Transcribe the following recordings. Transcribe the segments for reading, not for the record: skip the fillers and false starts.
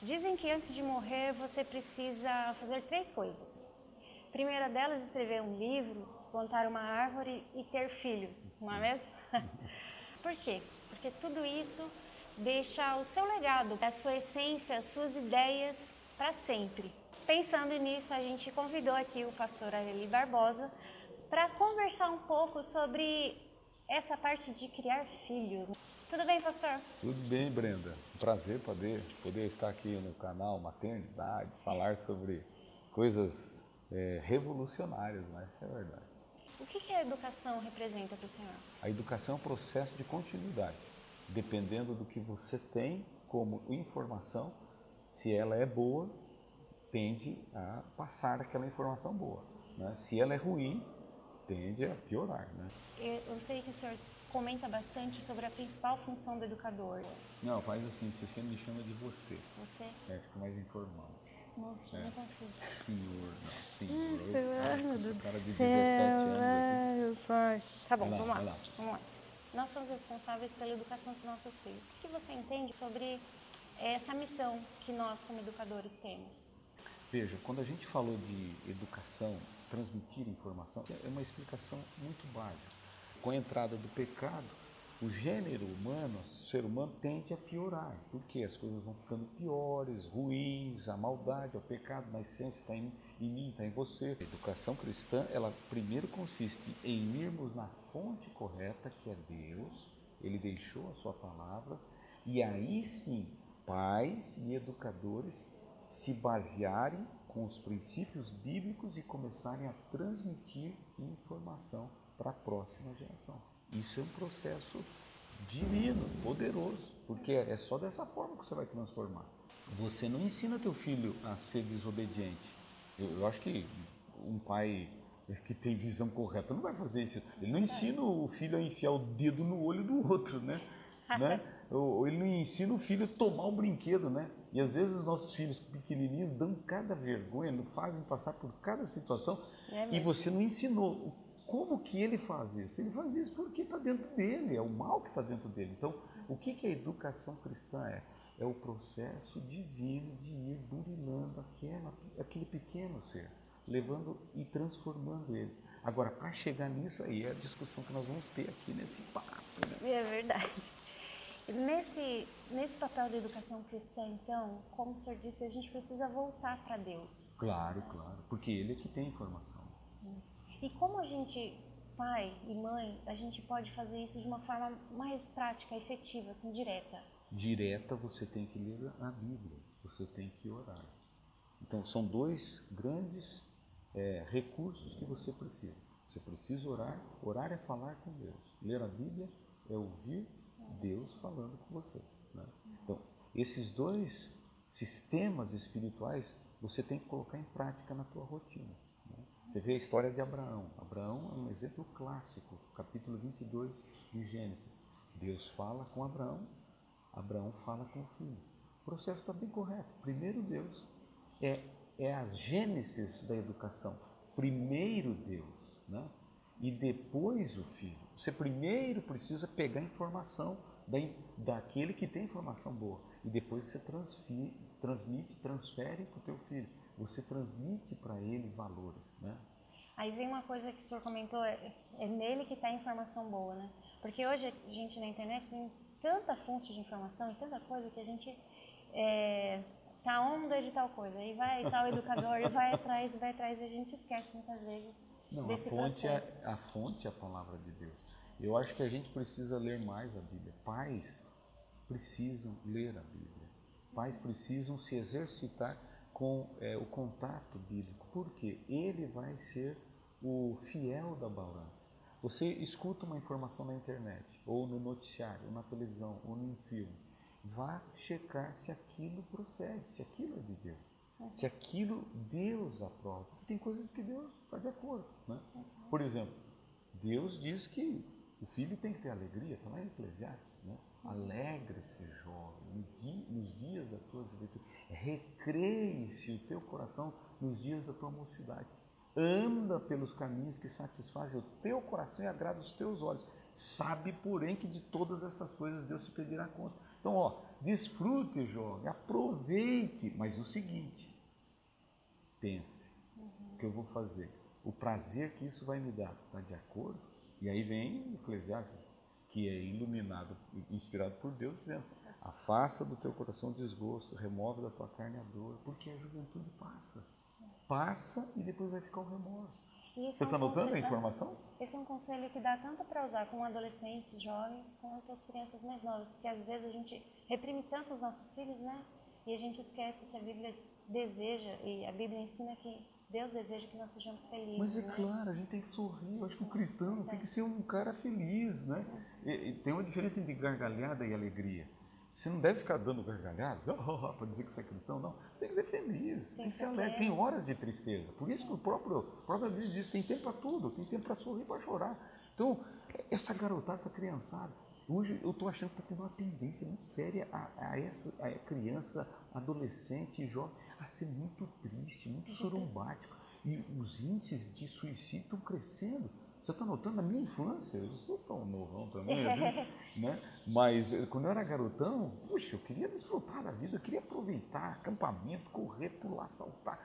Dizem que antes de morrer você precisa fazer 3 coisas. A primeira delas, escrever um livro, plantar uma árvore e ter filhos, não é mesmo? Por quê? Porque tudo isso deixa o seu legado, a sua essência, as suas ideias para sempre. Pensando nisso, a gente convidou aqui o pastor Areli Barbosa para conversar um pouco sobre essa parte de criar filhos. Tudo bem, pastor? Tudo bem, Brenda. Um prazer poder estar aqui no canal Maternidade, falar sobre coisas revolucionárias, né? Isso é verdade. O que a educação representa para o senhor? A educação é um processo de continuidade. Dependendo do que você tem como informação, se ela é boa, tende a passar aquela informação boa, né? Se ela é ruim, tende a piorar, né? Eu sei que o senhor comenta bastante sobre a principal função do educador. Não, faz assim, você sempre me chama de você. Você? Fica mais informal. Nossa, não consigo. Senhor, não, senhor. Ai, meu Deus do Cara de céu. 17 anos aqui. Tá bom, Vai lá, vamos vai lá. lá. Vamos lá. Nós somos responsáveis pela educação dos nossos filhos. O que você entende sobre essa missão que nós, como educadores, temos? Veja, quando a gente falou de educação, transmitir informação, é uma explicação muito básica. Com a entrada do pecado, o gênero humano, o ser humano, tende a piorar, porque as coisas vão ficando piores, ruins, a maldade, o pecado, na essência está em mim, está em você. A educação cristã, ela primeiro consiste em irmos na fonte correta, que é Deus, Ele deixou a sua palavra, e aí sim, pais e educadores se basearem com os princípios bíblicos e começarem a transmitir informação para a próxima geração. Isso é um processo divino, poderoso, porque é só dessa forma que você vai transformar. Você não ensina teu filho a ser desobediente. Eu acho que um pai que tem visão correta não vai fazer isso. Ele não ensina o filho a enfiar o dedo no olho do outro, né? Ou ele não ensina o filho a tomar um brinquedo, né? E às vezes os nossos filhos pequenininhos dão cada vergonha, não fazem passar por cada situação, e você não ensinou. Como que ele faz isso? Ele faz isso porque está dentro dele, é o mal que está dentro dele. Então, o que a educação cristã é? É o processo divino de ir burilando aquele pequeno ser, levando e transformando ele. Agora, para chegar nisso aí, é a discussão que nós vamos ter aqui nesse papo, né? É verdade. Nesse papel da educação cristã, então, como o senhor disse, a gente precisa voltar para Deus. Claro, porque ele é que tem informação. E como a gente, pai e mãe, a gente pode fazer isso de uma forma mais prática, efetiva, assim, direta? Direta, você tem que ler a Bíblia, você tem que orar. Então, são 2 grandes recursos que você precisa. Você precisa orar. Orar é falar com Deus. Ler a Bíblia é ouvir Deus falando com você, né? Então, esses 2 sistemas espirituais você tem que colocar em prática na tua rotina, né? Você vê a história de Abraão. Abraão é um exemplo clássico, capítulo 22 de Gênesis. Deus fala com Abraão, Abraão fala com o filho. O processo está bem correto. Primeiro Deus, é a gênesis da educação. Primeiro Deus, né? E depois o filho. Você primeiro precisa pegar a informação daquele que tem informação boa. E depois você transfere para o teu filho. Você transmite para ele valores, né? Aí vem uma coisa que o senhor comentou, é nele que está a informação boa, né? Porque hoje a gente na internet tem tanta fonte de informação e tanta coisa que a gente tá onda de tal coisa. Aí vai tal educador e vai atrás e a gente esquece muitas vezes desse processo. A fonte é a palavra de Deus. Eu acho que a gente precisa ler mais a Bíblia. Pais precisam ler a Bíblia. Pais precisam se exercitar com o contato bíblico, porque ele vai ser o fiel da balança. Você escuta uma informação na internet, ou no noticiário, ou na televisão, ou num filme. Vá checar se aquilo procede, se aquilo é de Deus, se aquilo Deus aprova. Porque tem coisas que Deus está de acordo, né? Por exemplo, Deus diz que o filho tem que ter alegria, está lá em Eclesiastes, né? Alegre-se, jovem, nos dias da tua juventude. Recreie-se o teu coração nos dias da tua mocidade. Anda pelos caminhos que satisfazem o teu coração e agradam os teus olhos. Sabe, porém, que de todas estas coisas Deus te pedirá conta. Então, desfrute, jovem, aproveite. Mas o seguinte, pense, o que eu vou fazer? O prazer que isso vai me dar está de acordo? E aí vem Eclesiastes, que é iluminado, inspirado por Deus, dizendo: afasta do teu coração o desgosto, remove da tua carne a dor, porque a juventude passa. Passa e depois vai ficar o remorso. Você está notando a informação? Esse é um conselho que dá tanto para usar com adolescentes, jovens, quanto as crianças mais novas, porque às vezes a gente reprime tanto os nossos filhos, né? E a gente esquece que a Bíblia deseja, e a Bíblia ensina que Deus deseja que nós sejamos felizes. Mas é né? claro, a gente tem que sorrir. Eu acho que o cristão tem que ser um cara feliz, né? E tem uma diferença entre gargalhada e alegria. Você não deve ficar dando gargalhadas para dizer que você é cristão, não. Você tem que ser feliz, tem que ser alegre. Tem horas de tristeza. Por isso que a própria Bíblia diz: tem tempo para tudo, tem tempo para sorrir, para chorar. Então, essa garotada, essa criançada, hoje eu estou achando que está tendo uma tendência muito séria a criança, adolescente e jovem a ser muito triste, muito sorumbático. E os índices de suicídio estão crescendo. Você está notando? Na minha infância, eu sou tão novão também, né? Mas quando eu era garotão, puxa, eu queria desfrutar da vida, eu queria aproveitar acampamento, correr, pular, saltar.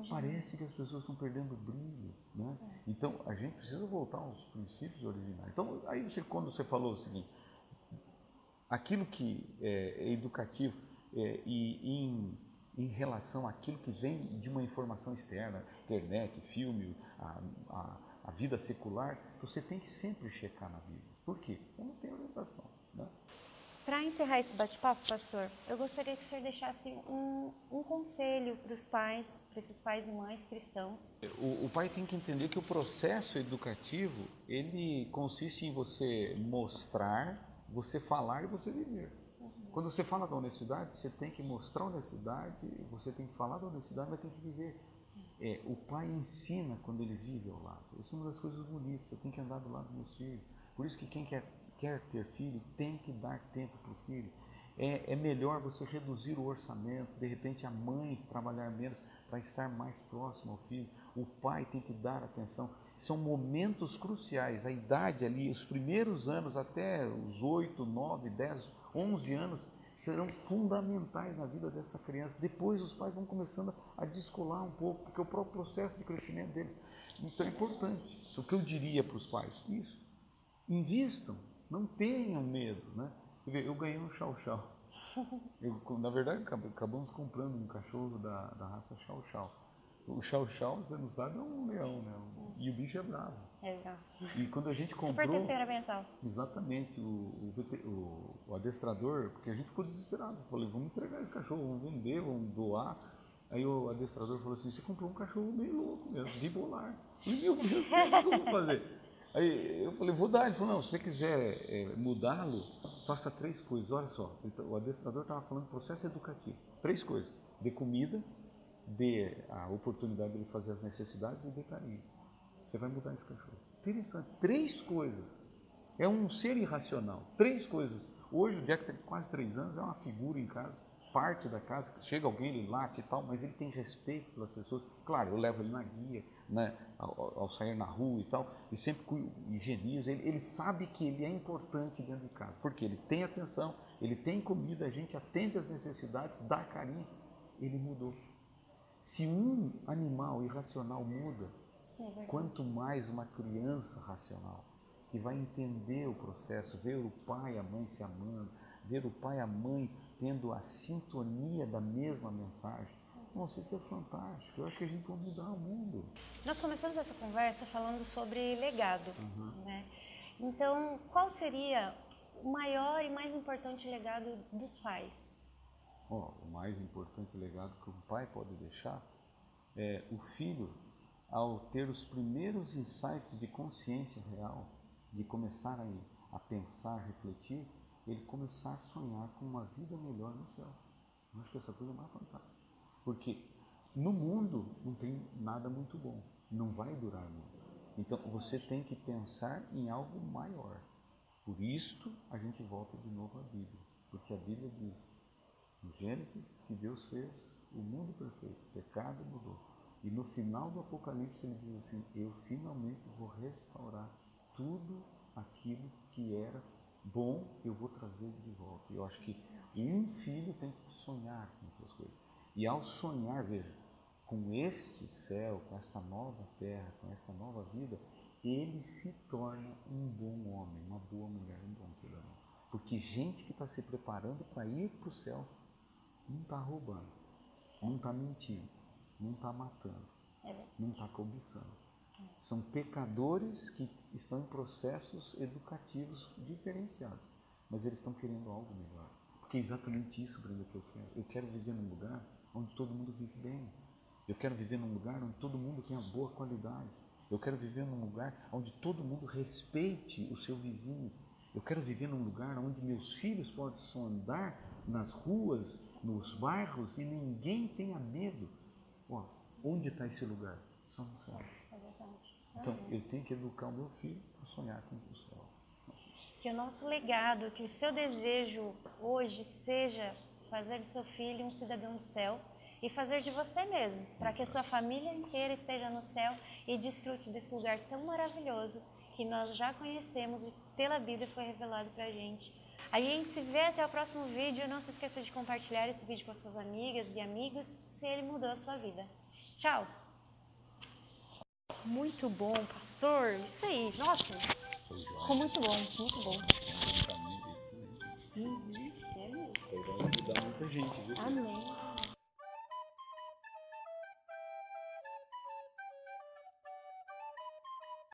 Parece que as pessoas estão perdendo o brilho, né? Então, a gente precisa voltar aos princípios originais. Então, aí quando você falou o seguinte, aquilo que é educativo e em relação àquilo que vem de uma informação externa, internet, filme, a vida secular, você tem que sempre checar na Bíblia. Por quê? Eu não tenho orientação, né? Para encerrar esse bate-papo, pastor, eu gostaria que o senhor deixasse um conselho para os pais, para esses pais e mães cristãos. O pai tem que entender que o processo educativo, ele consiste em você mostrar, você falar e você viver. Quando você fala da honestidade, você tem que mostrar a honestidade, você tem que falar da honestidade, mas tem que viver. O pai ensina quando ele vive ao lado. Isso é uma das coisas bonitas, eu tenho que andar do lado dos meus filhos. Por isso que quem quer ter filho tem que dar tempo para o filho. É melhor você reduzir o orçamento, de repente a mãe trabalhar menos para estar mais próximo ao filho. O pai tem que dar atenção. São momentos cruciais, a idade ali, os primeiros anos até os 8, 9, 10, 11 anos serão fundamentais na vida dessa criança. Depois os pais vão começando a descolar um pouco, porque é o próprio processo de crescimento deles. Então é importante. O que eu diria para os pais? Isso. Invistam, não tenham medo, né? Eu ganhei um chau-chau. Na verdade, acabamos comprando um cachorro da raça chau-chau. O chau-chau, você não sabe, é um leão, né? E o bicho é bravo. É legal. E quando a gente comprou... Super temperamental. Exatamente. O adestrador, porque a gente ficou desesperado. Eu falei, vamos entregar esse cachorro, vamos vender, vamos doar. Aí o adestrador falou assim, você comprou um cachorro meio louco mesmo, bipolar. E meu Deus, o que eu vou fazer? Aí eu falei, vou dar. Ele falou, não, se você quiser mudá-lo, faça 3 coisas. Olha só, o adestrador estava falando processo educativo. 3 coisas. Dê comida, dê a oportunidade de ele fazer as necessidades e dê carinho. Você vai mudar esse cachorro. Interessante. 3 coisas. É um ser irracional. 3 coisas. Hoje o Jack tem quase 3 anos, é uma figura em casa, parte da casa. Chega alguém, ele late e tal, mas ele tem respeito pelas pessoas. Claro, eu levo ele na guia, né, ao sair na rua e tal, e sempre higienizo. Ele sabe que ele é importante dentro de casa, porque ele tem atenção, ele tem comida, a gente atende às necessidades, dá carinho. Ele mudou. Se um animal irracional muda, quanto mais uma criança racional, que vai entender o processo, ver o pai e a mãe se amando, ver o pai e a mãe tendo a sintonia da mesma mensagem. Nossa, isso é fantástico. Eu acho que a gente pode mudar o mundo. Nós começamos essa conversa falando sobre legado, né? Então, qual seria o maior e mais importante legado dos pais? O mais importante legado que um pai pode deixar é o filho, ao ter os primeiros insights de consciência real, de começar a pensar, refletir, ele começar a sonhar com uma vida melhor no céu. Eu acho que essa coisa é mais fantástica. Porque no mundo não tem nada muito bom, não vai durar muito. Então você tem que pensar em algo maior. Por isto a gente volta de novo à Bíblia, porque a Bíblia diz no Gênesis que Deus fez o mundo perfeito, o pecado mudou. E no final do Apocalipse ele diz assim, eu finalmente vou restaurar tudo aquilo que era bom, eu vou trazer ele de volta. Eu acho que um filho tem que sonhar com essas coisas. E ao sonhar, veja, com este céu, com esta nova terra, com essa nova vida, ele se torna um bom homem, uma boa mulher, um bom cidadão. Porque gente que está se preparando para ir para o céu não está roubando, não está mentindo, não está matando, não está cobiçando. São pecadores que estão em processos educativos diferenciados, mas eles estão querendo algo melhor. Porque é exatamente isso, Brenda, que eu quero. Eu quero viver num lugar onde todo mundo vive bem. Eu quero viver num lugar onde todo mundo tenha boa qualidade. Eu quero viver num lugar onde todo mundo respeite o seu vizinho. Eu quero viver num lugar onde meus filhos possam andar nas ruas, nos bairros e ninguém tenha medo. Ó, onde está esse lugar? Só no céu. Então, eu tenho que educar o meu filho para sonhar com o céu. Que o nosso legado, que o seu desejo hoje seja fazer do seu filho um cidadão do céu e fazer de você mesmo, para que a sua família inteira esteja no céu e desfrute desse lugar tão maravilhoso que nós já conhecemos e pela Bíblia foi revelado para a gente. A gente se vê até o próximo vídeo. Não se esqueça de compartilhar esse vídeo com as suas amigas e amigos se ele mudou a sua vida. Tchau! Muito bom, pastor. Isso aí. Nossa, ficou muito bom, muito bom. É mesmo. Vai ajudar muita gente, viu? Amém.